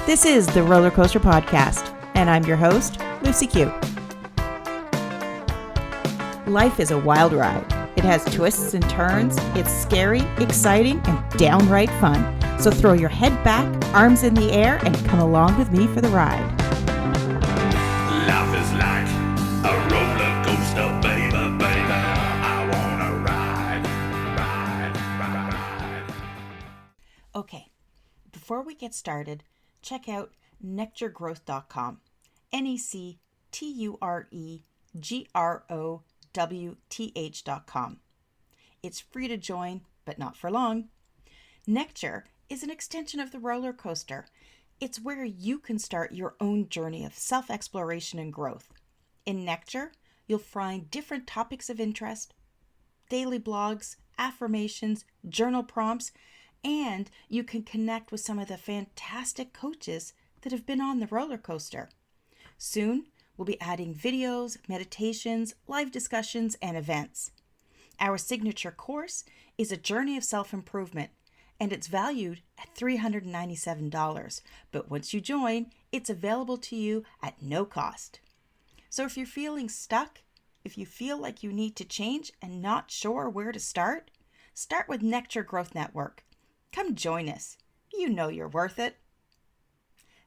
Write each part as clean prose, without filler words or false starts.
This is the Roller Coaster Podcast, and I'm your host, Lucy Q. Life is a wild ride. It has twists and turns. It's scary, exciting, and downright fun. So throw your head back, arms in the air, and come along with me for the ride. Life is like a roller coaster, baby, baby. I wanna ride. Okay, before we get started, check out nectargrowth.com. nectargrowth.com. It's free to join, but not for long. Nectar is an extension of the roller coaster. It's where you can start your own journey of self-exploration and growth. In Nectar, you'll find different topics of interest, daily blogs, affirmations, journal prompts, and you can connect with some of the fantastic coaches that have been on the roller coaster. Soon, we'll be adding videos, meditations, live discussions, and events. Our signature course is a journey of self-improvement, and it's valued at $397. But once you join, it's available to you at no cost. So if you're feeling stuck, if you feel like you need to change and not sure where to start with Nectar Growth Network. Come join us. You know you're worth it.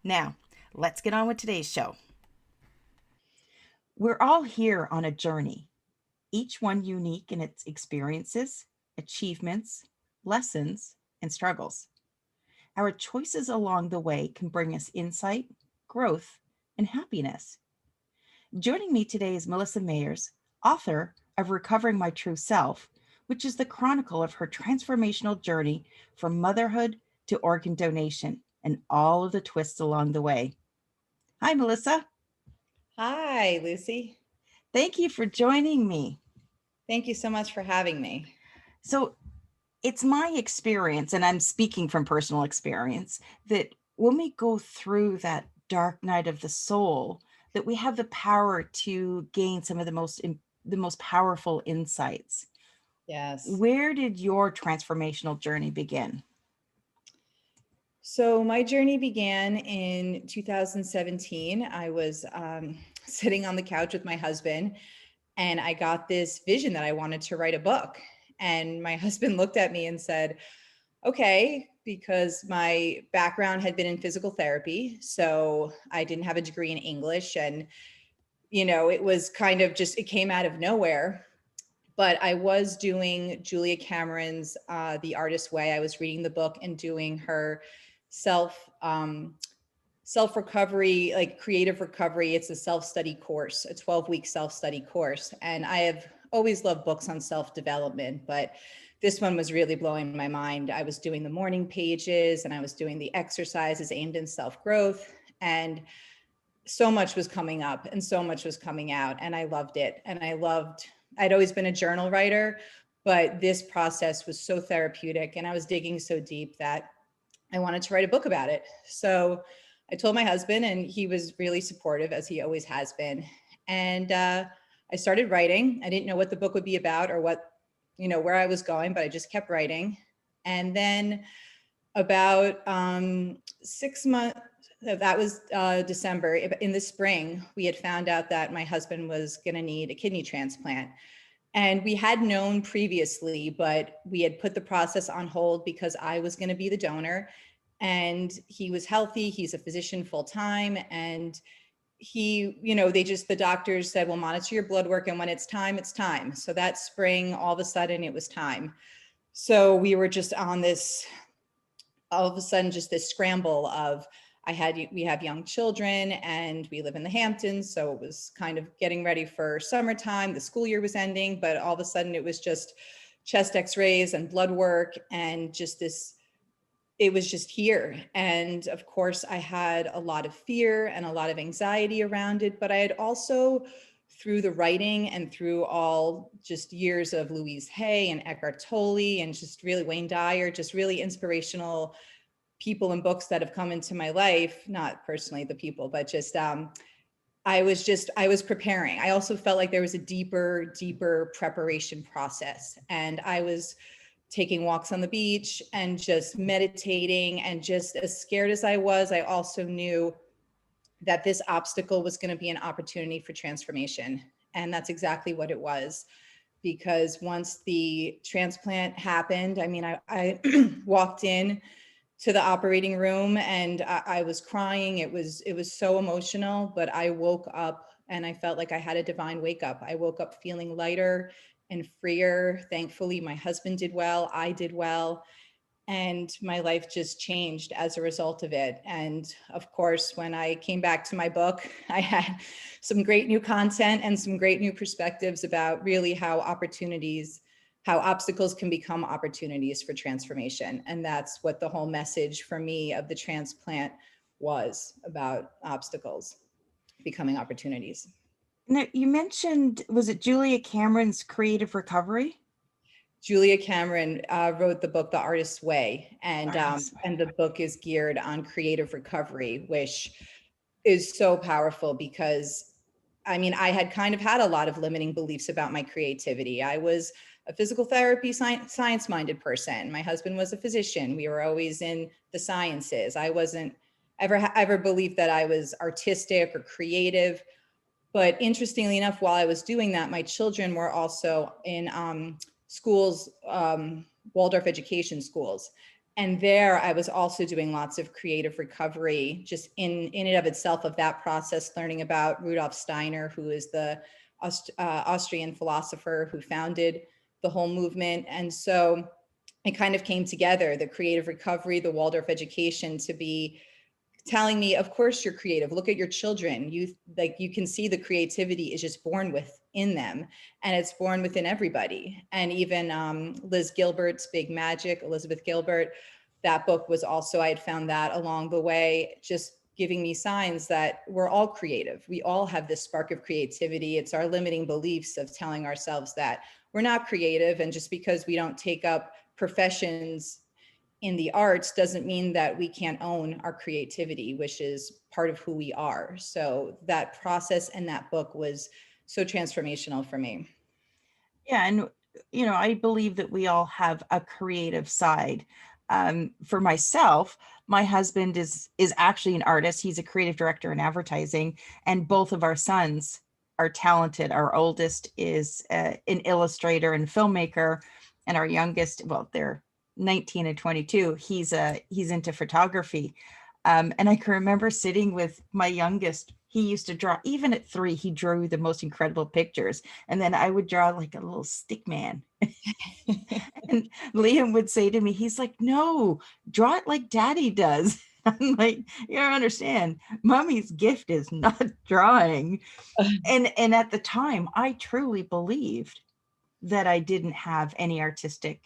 Now, let's get on with today's show. We're all here on a journey, each one unique in its experiences, achievements, lessons, and struggles. Our choices along the way can bring us insight, growth, and happiness. Joining me today is Melissa Mayers, author of Recovering My True Self, which is the chronicle of her transformational journey from motherhood to organ donation and all of the twists along the way. Hi, Melissa. Hi, Lucy. Thank you for joining me. Thank you so much for having me. So it's my experience, and I'm speaking from personal experience, that when we go through that dark night of the soul, that we have the power to gain some of the most powerful insights. Yes. Where did your transformational journey begin? So my journey began in 2017. I was sitting on the couch with my husband, and I got this vision that I wanted to write a book. And my husband looked at me and said, okay, because my background had been in physical therapy. So I didn't have a degree in English. And, it was kind of just, it came out of nowhere. But I was doing Julia Cameron's The Artist's Way. I was reading the book and doing her self-recovery, like creative recovery. It's a self-study course, a 12-week self-study course. And I have always loved books on self-development, but this one was really blowing my mind. I was doing the morning pages and I was doing the exercises aimed in self-growth, and so much was coming up and so much was coming out, and I loved it. And I'd always been a journal writer, but this process was so therapeutic and I was digging so deep that I wanted to write a book about it. So I told my husband, and he was really supportive, as he always has been. And I started writing. I didn't know what the book would be about or what, where I was going, but I just kept writing. And then about 6 months, that was December. In the spring, we had found out that my husband was going to need a kidney transplant. And we had known previously, but we had put the process on hold because I was going to be the donor. And he was healthy. He's a physician full time. And he, the doctors said, well, monitor your blood work. And when it's time, it's time. So that spring, all of a sudden it was time. So we were just on this, all of a sudden, just this scramble of, we have young children and we live in the Hamptons. So it was kind of getting ready for summertime. The school year was ending, but all of a sudden it was just chest x-rays and blood work and it was just here. And of course I had a lot of fear and a lot of anxiety around it, but I had also, through the writing and through all just years of Louise Hay and Eckhart Tolle and just really Wayne Dyer, just really inspirational people and books that have come into my life, not personally the people, but just, I was preparing. I also felt like there was a deeper preparation process. And I was taking walks on the beach and just meditating. And just as scared as I was, I also knew that this obstacle was going to be an opportunity for transformation. And that's exactly what it was. Because once the transplant happened, I mean, I walked in to the operating room and I was crying. It was so emotional, but I woke up and I felt like I had a divine wake up. I woke up feeling lighter and freer. Thankfully, my husband did well. I did well. And my life just changed as a result of it. And of course, when I came back to my book, I had some great new content and some great new perspectives about really how obstacles can become opportunities for transformation. And that's what the whole message for me of the transplant was about: obstacles becoming opportunities. Now, you mentioned, was it Julia Cameron's Creative Recovery? Julia Cameron wrote the book The Artist's Way, and Artist's and the book is geared on creative recovery, which is so powerful because, I mean, I had kind of had a lot of limiting beliefs about my creativity. I was a physical therapy science-minded person. My husband was a physician. We were always in the sciences. I wasn't ever believed that I was artistic or creative. But interestingly enough, while I was doing that, my children were also in schools, Waldorf education schools. And there I was also doing lots of creative recovery, just in and of itself, of that process, learning about Rudolf Steiner, who is the Austrian philosopher who founded the whole movement. And so it kind of came together, the creative recovery, the Waldorf education, to be telling me, of course you're creative. Look at your children. You can see the creativity is just born within them, and it's born within everybody. And even Liz Gilbert's Big Magic, Elizabeth Gilbert, that book was also, I had found that along the way, just giving me signs that we're all creative. We all have this spark of creativity. It's our limiting beliefs of telling ourselves that we're not creative. And just because we don't take up professions in the arts doesn't mean that we can't own our creativity, which is part of who we are. So that process and that book was so transformational for me. Yeah, and I believe that we all have a creative side. For myself, my husband is actually an artist. He's a creative director in advertising, and both of our sons are talented. Our oldest is an illustrator and filmmaker, and our youngest, well, they're 19 and 22. He's into photography. And I can remember sitting with my youngest. He used to draw, even at 3, he drew the most incredible pictures. And then I would draw like a little stick man. And Liam would say to me, he's like, no, draw it like daddy does. I'm like, you don't understand. Mommy's gift is not drawing. And at the time, I truly believed that I didn't have any artistic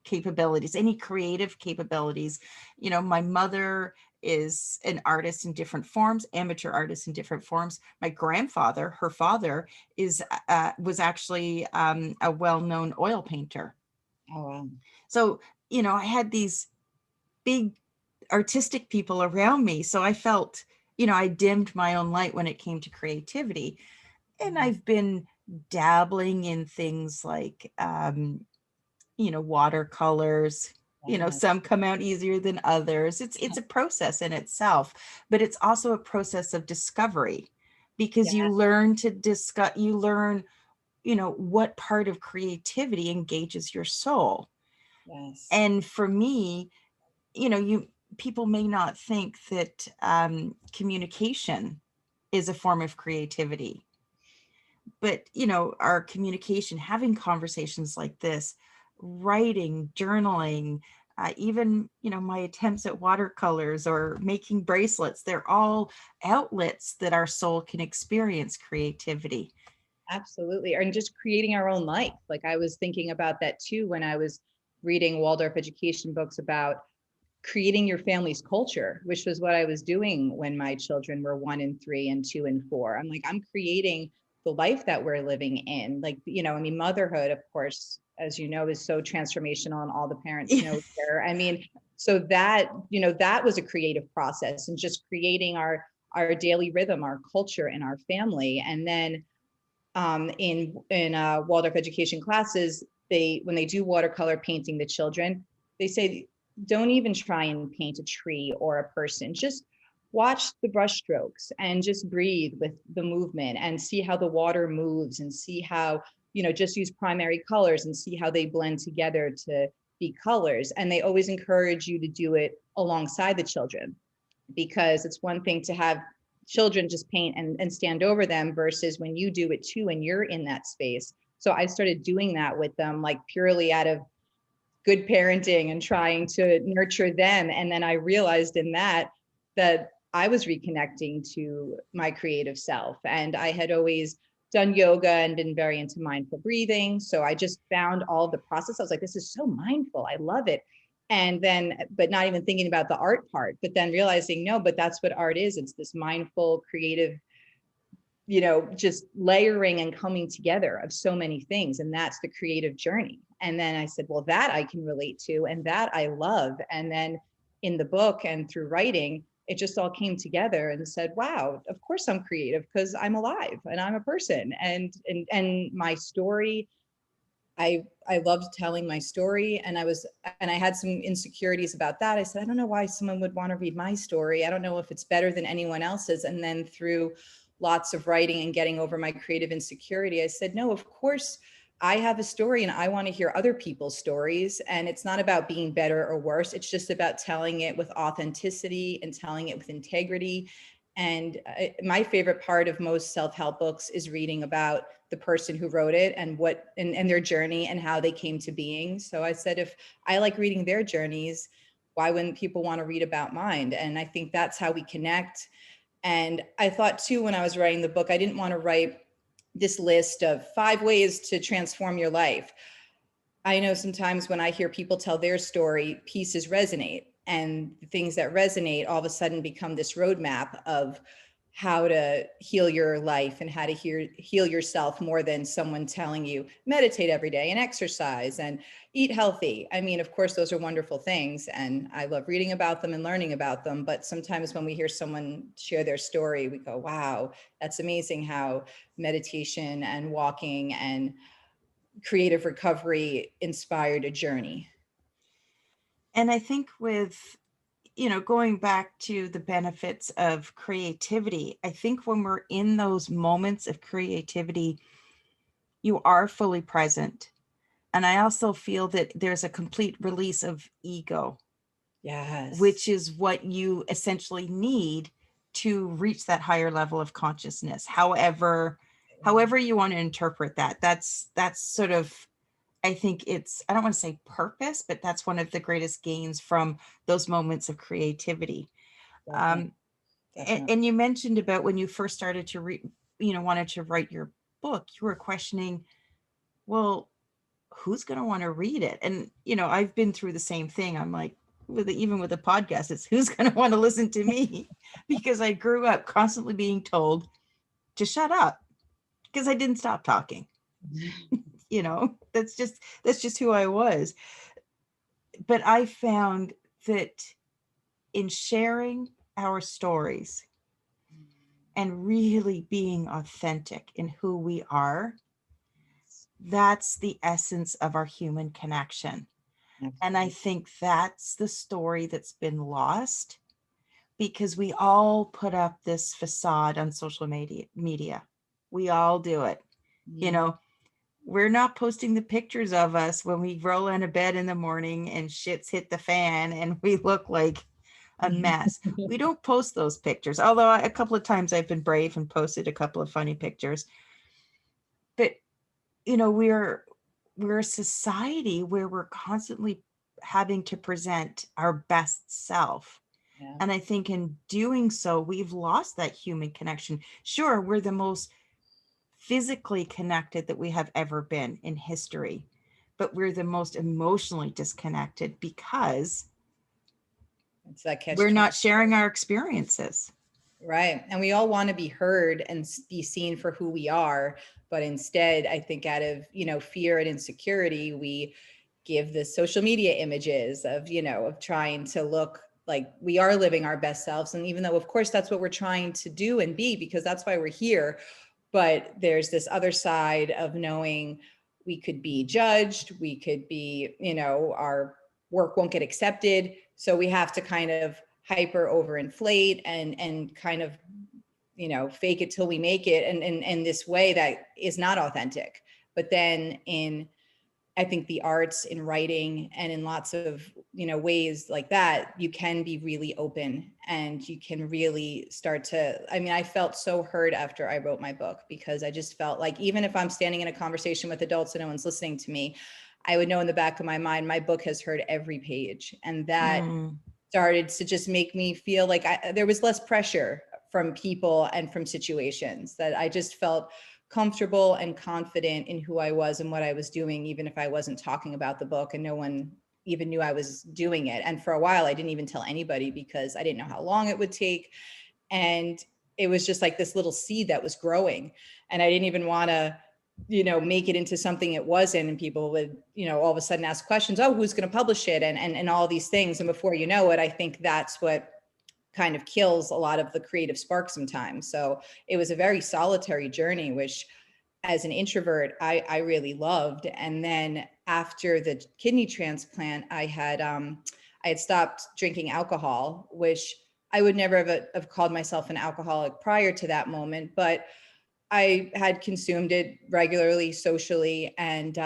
capabilities, any creative capabilities. My mother is an artist in different forms, amateur artist in different forms. My grandfather, her father, was actually a well-known oil painter. Oh, wow. So, I had these big artistic people around me. So I felt, I dimmed my own light when it came to creativity. And I've been dabbling in things like watercolors. Some come out easier than others. It's a process in itself, but it's also a process of discovery, because you learn to discuss, you learn, what part of creativity engages your soul. Yes. And for me, people may not think that communication is a form of creativity, but our communication, having conversations like this, writing, journaling, even my attempts at watercolors or making bracelets, they're all outlets that our soul can experience creativity. Absolutely. And just creating our own life. Like, I was thinking about that too when I was reading Waldorf education books about creating your family's culture, which was what I was doing when my children were 1 and 3 and 2 and 4. I'm like, I'm creating the life that we're living in. Like, I mean, motherhood, of course, as you know, is so transformational, and all the parents know there. I mean, so that, that was a creative process, and just creating our daily rhythm, our culture, and our family. And then in Waldorf education classes, when they do watercolor painting the children, they say, don't even try and paint a tree or a person. Just watch the brush strokes and just breathe with the movement and see how the water moves and see how, just use primary colors and see how they blend together to be colors. And they always encourage you to do it alongside the children, because it's one thing to have children just paint and stand over them versus when you do it too and you're in that space. So I started doing that with them, like purely out of good parenting and trying to nurture them. And then I realized in that I was reconnecting to my creative self. And I had always done yoga and been very into mindful breathing. So I just found all the process. I was like, this is so mindful. I love it. And then, but not even thinking about the art part, but then realizing, no, but that's what art is. It's this mindful, creative, just layering and coming together of so many things. And that's the creative journey. And then I said, well, that I can relate to, and that I love. And then in the book and through writing, it just all came together and said, wow, of course I'm creative because I'm alive and I'm a person. And my story, I loved telling my story, and I had some insecurities about that. I said, I don't know why someone would want to read my story. I don't know if it's better than anyone else's. And then through lots of writing and getting over my creative insecurity, I said, no, of course I have a story and I want to hear other people's stories. And it's not about being better or worse. It's just about telling it with authenticity and telling it with integrity. And my favorite part of most self-help books is reading about the person who wrote it and and their journey and how they came to being. So I said, if I like reading their journeys, why wouldn't people want to read about mine? And I think that's how we connect. And I thought too, when I was writing the book, I didn't want to write this list of 5 ways to transform your life. I know sometimes when I hear people tell their story, pieces resonate, and the things that resonate all of a sudden become this roadmap of how to heal your life and how to heal yourself, more than someone telling you meditate every day and exercise and eat healthy. I mean, of course, those are wonderful things, and I love reading about them and learning about them. But sometimes when we hear someone share their story, we go, wow, that's amazing how meditation and walking and creative recovery inspired a journey. And I think with, going back to the benefits of creativity, I think when we're in those moments of creativity, you are fully present. And I also feel that there's a complete release of ego. Yes. Which is what you essentially need to reach that higher level of consciousness. However you want to interpret that, that's sort of, I think I don't want to say purpose, but that's one of the greatest gains from those moments of creativity. Definitely. And you mentioned about when you first started to wanted to write your book, you were questioning, well, who's going to want to read it? And, I've been through the same thing. I'm like, even with a podcast, it's who's going to want to listen to me? Because I grew up constantly being told to shut up because I didn't stop talking. That's just who I was. But I found that in sharing our stories and really being authentic in who we are, that's the essence of our human connection. Absolutely. And I think that's the story that's been lost, because we all put up this facade on social media. We all do it. Yeah. We're not posting the pictures of us when we roll into bed in the morning and shit's hit the fan and we look like a mess. We don't post those pictures. Although a couple of times I've been brave and posted a couple of funny pictures. But, we're a society where we're constantly having to present our best self. Yeah. And I think in doing so, we've lost that human connection. Sure, we're the most physically connected that we have ever been in history, but we're the most emotionally disconnected because we're not sharing our experiences. Right. And we all want to be heard and be seen for who we are. But instead, I think out of, fear and insecurity, we give the social media images of, of trying to look like we are living our best selves. And even though, of course, that's what we're trying to do and be, because that's why we're here. But there's this other side of knowing we could be judged, we could be, our work won't get accepted. So we have to kind of hyper overinflate and kind of, fake it till we make it. And in this way that is not authentic. But then I think the arts, in writing, and in lots of, ways like that, you can be really open, and you can really start to, I felt so heard after I wrote my book, because I just felt like, even if I'm standing in a conversation with adults and no one's listening to me, I would know in the back of my mind, my book has heard every page. And that started to just make me feel like there was less pressure from people and from situations, that I just felt comfortable and confident in who I was and what I was doing, even if I wasn't talking about the book and no one even knew I was doing it. And for a while, I didn't even tell anybody, because I didn't know how long it would take. And it was just like this little seed that was growing. And I didn't even want to, make it into something it wasn't. And people would, all of a sudden ask questions, oh, who's going to publish it? And all these things. And before you know it, I think that's what kind of kills a lot of the creative spark sometimes. So it was a very solitary journey, which, as an introvert, I really loved. And then after the kidney transplant, I had stopped drinking alcohol, which I would never have called myself an alcoholic prior to that moment, but I had consumed it regularly, socially, and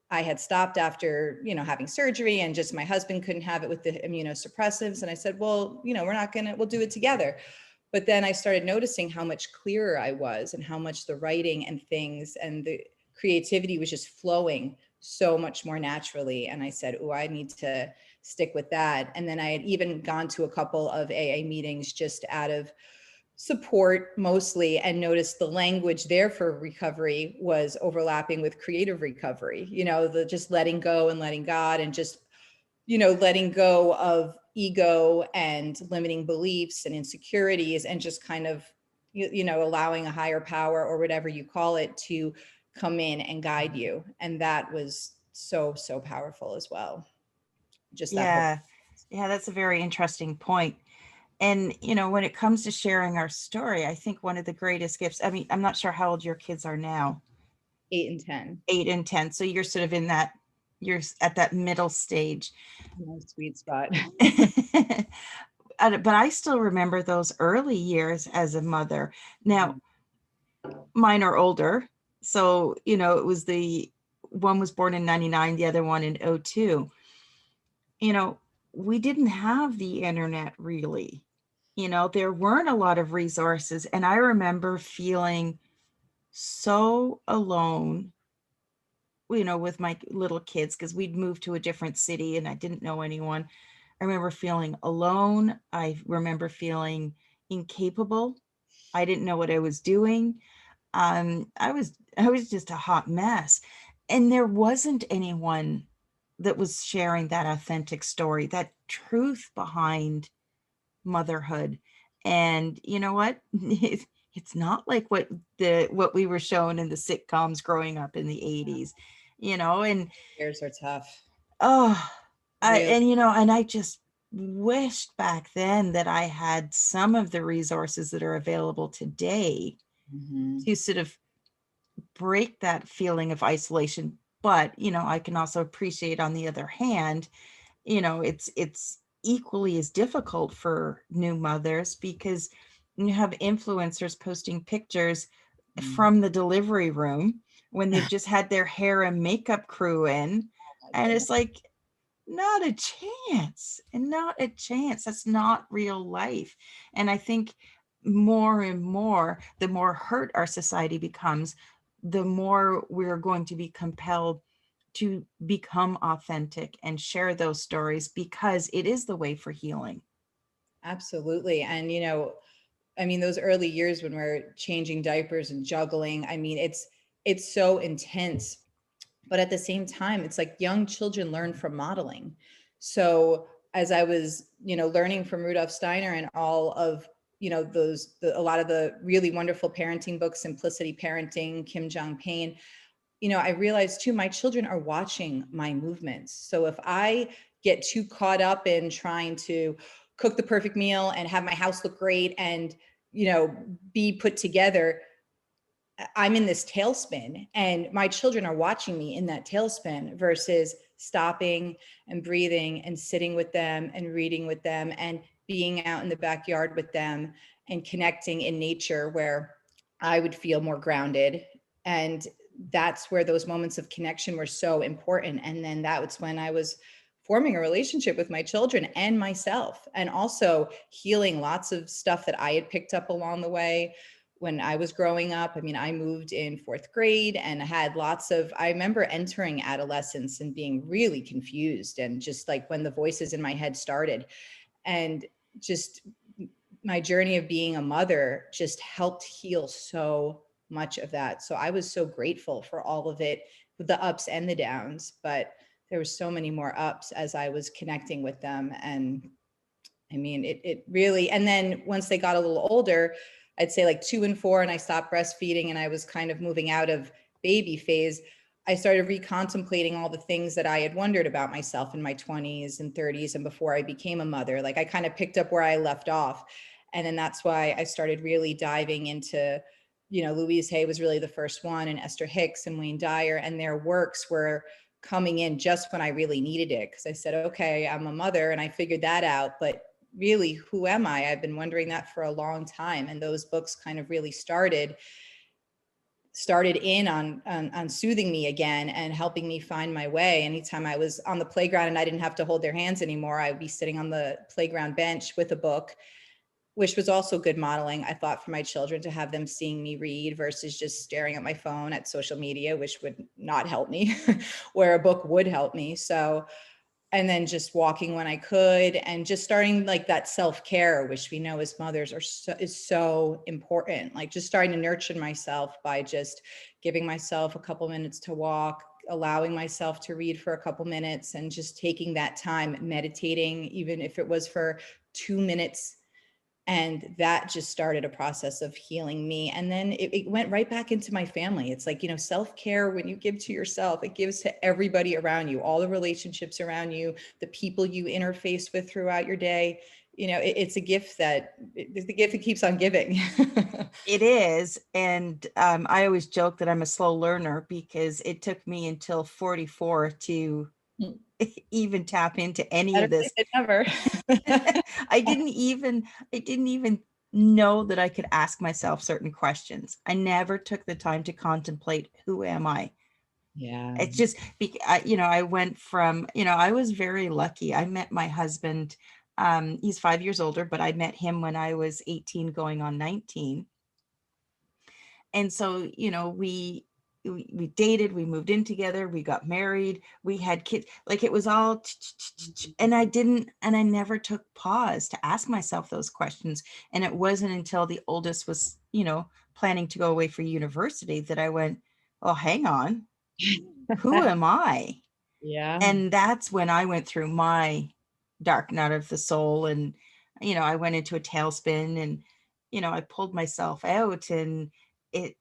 I had stopped after, having surgery, and just my husband couldn't have it with the immunosuppressives. And I said, well, we'll do it together. But then I started noticing how much clearer I was, and how much the writing and things and the creativity was just flowing so much more naturally. And I said, oh, I need to stick with that. And then I had even gone to a couple of AA meetings just out of support mostly, and noticed the language there for recovery was overlapping with creative recovery, the just letting go and letting God, and just, letting go of ego and limiting beliefs and insecurities, and just kind of, allowing a higher power, or whatever you call it, to come in and guide you. And that was so, so powerful as well. Just that whole. Yeah. Yeah, that's a very interesting point. And, when it comes to sharing our story, I think one of the greatest gifts, I'm not sure how old your kids are now. 8 and 10. 8 and 10. So you're sort of you're at that middle stage. Sweet spot. But I still remember those early years as a mother. Now, mine are older. So, it was one was born in 99, the other one in 02. We didn't have the internet really. There weren't a lot of resources. And I remember feeling so alone, with my little kids, because we'd moved to a different city and I didn't know anyone. I remember feeling alone. I remember feeling incapable. I didn't know what I was doing. I was just a hot mess. And there wasn't anyone that was sharing that authentic story, that truth behind motherhood. And you know what? It's not like what we were shown in the sitcoms growing up in the 80s, and Years are tough. oh, Really? and I just wished back then that I had some of the resources that are available today to sort of break that feeling of isolation. But, I can also appreciate, on the other hand, it's equally as difficult for new mothers, because you have influencers posting pictures from the delivery room when they've just had their hair and makeup crew in. And it's like, not a chance, and not a chance. That's not real life. And I think more and more, the more hurt our society becomes, the more we're going to be compelled to become authentic and share those stories, because it is the way for healing. Absolutely. And, those early years when we're changing diapers and juggling, it's so intense. But at the same time, it's like young children learn from modeling. So as I was, learning from Rudolf Steiner and all of, a lot of the really wonderful parenting books, Simplicity Parenting, Kim Jong-Payne, I realized too, my children are watching my movements. So if I get too caught up in trying to cook the perfect meal and have my house look great and, be put together, I'm in this tailspin and my children are watching me in that tailspin versus stopping and breathing and sitting with them and reading with them and being out in the backyard with them and connecting in nature where I would feel more grounded. And that's where those moments of connection were so important. And then that was when I was forming a relationship with my children and myself, and also healing lots of stuff that I had picked up along the way when I was growing up. I mean, I moved in fourth grade and had lots of, I remember entering adolescence and being really confused and just like when the voices in my head started. And just my journey of being a mother just helped heal so much of that. So I was so grateful for all of it, the ups and the downs, but there were so many more ups as I was connecting with them. And I mean, it really, and then once they got a little older, I'd say like 2 and 4, and I stopped breastfeeding and I was kind of moving out of baby phase. I started recontemplating all the things that I had wondered about myself in my 20s and 30s and before I became a mother. Like I kind of picked up where I left off. And then that's why I started really diving into, Louise Hay was really the first one, and Esther Hicks and Wayne Dyer, and their works were coming in just when I really needed it. Cause I said, okay, I'm a mother and I figured that out, but really, who am I? I've been wondering that for a long time. And those books kind of really started in on soothing me again and helping me find my way. Anytime I was on the playground and I didn't have to hold their hands anymore, I would be sitting on the playground bench with a book, which was also good modeling, I thought, for my children, to have them seeing me read versus just staring at my phone at social media, which would not help me, where a book would help me. So, and then just walking when I could, and just starting like that self-care, which we know as mothers is so important. Like just starting to nurture myself by just giving myself a couple minutes to walk, allowing myself to read for a couple minutes, and just taking that time meditating, even if it was for 2 minutes. And that just started a process of healing me. And then it went right back into my family. It's like, self-care, when you give to yourself, it gives to everybody around you, all the relationships around you, the people you interface with throughout your day. It's a gift it's the gift that keeps on giving. It is. And I always joke that I'm a slow learner because it took me until 44 to even tap into any Better of this. late than never. I didn't even know that I could ask myself certain questions. I never took the time to contemplate, who am I? Yeah. It's just, I went from, I was very lucky. I met my husband. He's 5 years older, but I met him when I was 18 going on 19. And so, we dated, we moved in together, we got married, we had kids. Like it was all and I never took pause to ask myself those questions. And it wasn't until the oldest was, planning to go away for university that I went, oh, hang on, who am I? Yeah. And that's when I went through my dark night of the soul. And I went into a tailspin, and I pulled myself out, and it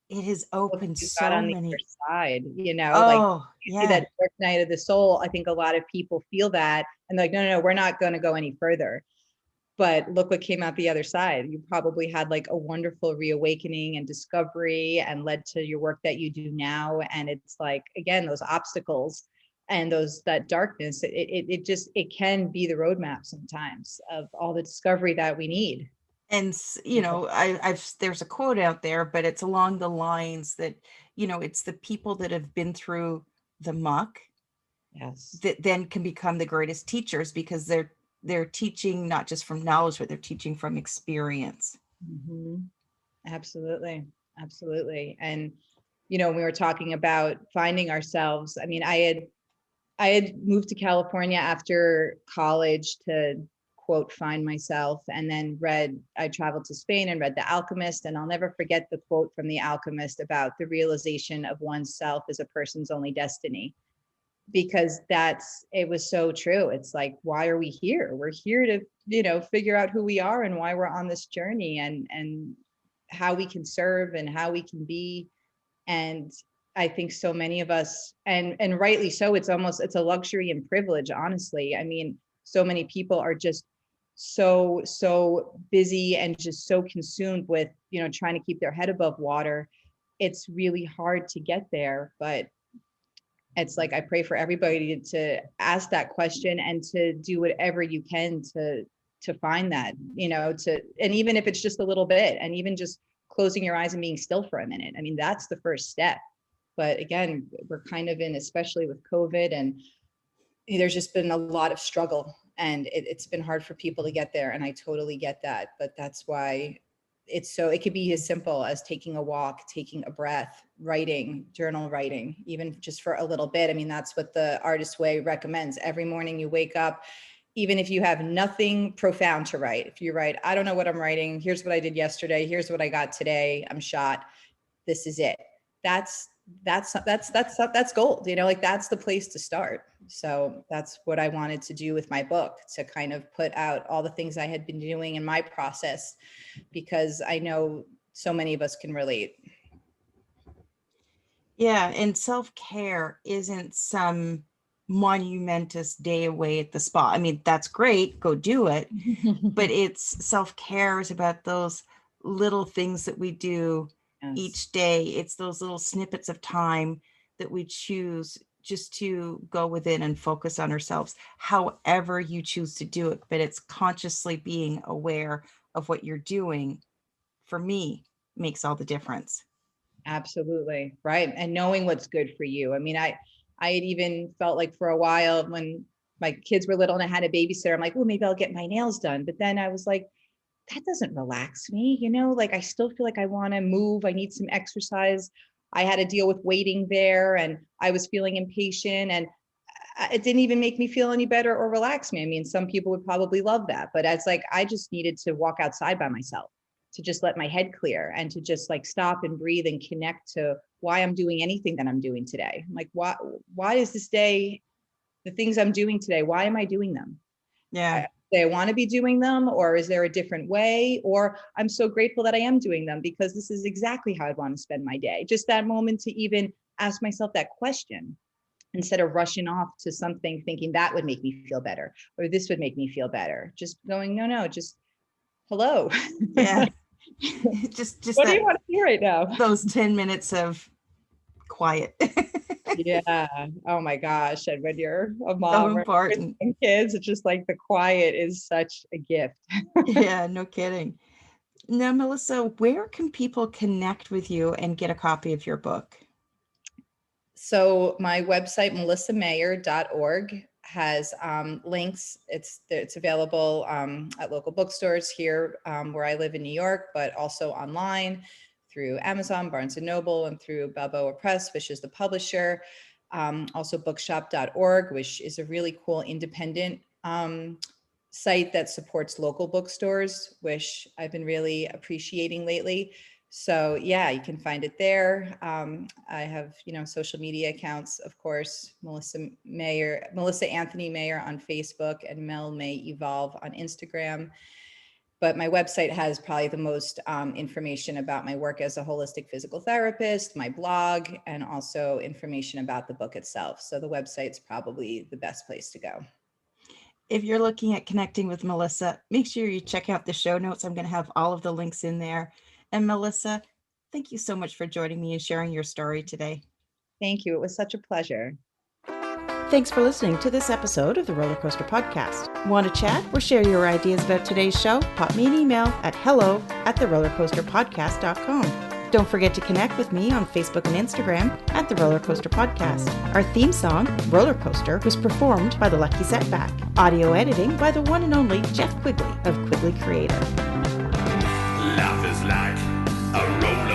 it has opened You got so on the other many. side, like Oh, you see yeah. that dark night of the soul. I think a lot of people feel that and they're like, no, no, no, we're not going to go any further. But look what came out the other side. You probably had like a wonderful reawakening and discovery and led to your work that you do now. And it's like, again, those obstacles and that darkness, it can be the roadmap sometimes of all the discovery that we need. And there's a quote out there, but it's along the lines that, it's the people that have been through the muck Yes. that then can become the greatest teachers, because they're teaching not just from knowledge, but they're teaching from experience. Mm-hmm. Absolutely. Absolutely. And, we were talking about finding ourselves. I mean, I had moved to California after college to quote, find myself, and then I traveled to Spain and read The Alchemist. And I'll never forget the quote from The Alchemist about the realization of oneself as a person's only destiny, because it was so true. It's like, why are we here? We're here to, figure out who we are and why we're on this journey, and how we can serve and how we can be. And I think so many of us, and rightly so, it's a luxury and privilege, honestly. I mean, so many people are just so busy and just so consumed with, trying to keep their head above water, it's really hard to get there. But it's like, I pray for everybody to ask that question and to do whatever you can to find that, and even if it's just a little bit, and even just closing your eyes and being still for a minute. I mean, that's the first step. But again, we're kind of in, especially with COVID, and there's just been a lot of struggle, and it's been hard for people to get there. And I totally get that. But that's why it could be as simple as taking a walk, taking a breath, writing, journal writing, even just for a little bit. I mean, that's what the Artist Way recommends. Every morning you wake up, even if you have nothing profound to write, if you write, I don't know what I'm writing, here's what I did yesterday, here's what I got today, I'm shot, this is it. That's gold, like that's the place to start. So that's what I wanted to do with my book, to kind of put out all the things I had been doing in my process, because I know so many of us can relate. Yeah, and self-care isn't some monumentous day away at the spa. I mean, that's great, go do it. But it's self-care is about those little things that we do each day. It's those little snippets of time that we choose just to go within and focus on ourselves, however you choose to do it. But it's consciously being aware of what you're doing, for me, makes all the difference. Absolutely. Right. And knowing what's good for you. I mean, I had even felt like for a while when my kids were little and I had a babysitter, I'm like, oh, maybe I'll get my nails done. But then I was like, that doesn't relax me, like I still feel like I want to move. I need some exercise. I had to deal with waiting there, and I was feeling impatient, and it didn't even make me feel any better or relax me. I mean, some people would probably love that, but it's like, I just needed to walk outside by myself, to just let my head clear, and to just like stop and breathe and connect to why I'm doing anything that I'm doing today. I'm like, why is this day, the things I'm doing today, why am I doing them? Yeah. I want to be doing them, or is there a different way? Or I'm so grateful that I am doing them because this is exactly how I'd want to spend my day. Just that moment to even ask myself that question, instead of rushing off to something thinking that would make me feel better, or this would make me feel better. Just going, no, just hello. Yeah. just What that, do you want to hear right now? those 10 minutes of quiet. Yeah. Oh my gosh. And when you're a So mom important. and kids, it's just like the quiet is such a gift. Yeah, no kidding. Now, Melissa, where can people connect with you and get a copy of your book? So my website, melissamayer.org, has links. It's available at local bookstores here where I live in New York, but also online through Amazon, Barnes & Noble, and through Balboa Press, which is the publisher. Also bookshop.org, which is a really cool independent site that supports local bookstores, which I've been really appreciating lately. So yeah, you can find it there. I have, social media accounts, of course, Melissa Anthony Mayer on Facebook, and Mel May Evolve on Instagram. But my website has probably the most information about my work as a holistic physical therapist, my blog, and also information about the book itself. So the website's probably the best place to go. If you're looking at connecting with Melissa, make sure you check out the show notes. I'm going to have all of the links in there. And Melissa, thank you so much for joining me and sharing your story today. Thank you. It was such a pleasure. Thanks for listening to this episode of the Roller Coaster Podcast. Want to chat or share your ideas about today's show? Pop me an email at hello@therollercoasterpodcast.com. Don't forget to connect with me on Facebook and Instagram at The Roller Coaster Podcast. Our theme song, Roller Coaster, was performed by The Lucky Setback. Audio editing by the one and only Jeff Quigley of Quigley Creator. Life is like a roller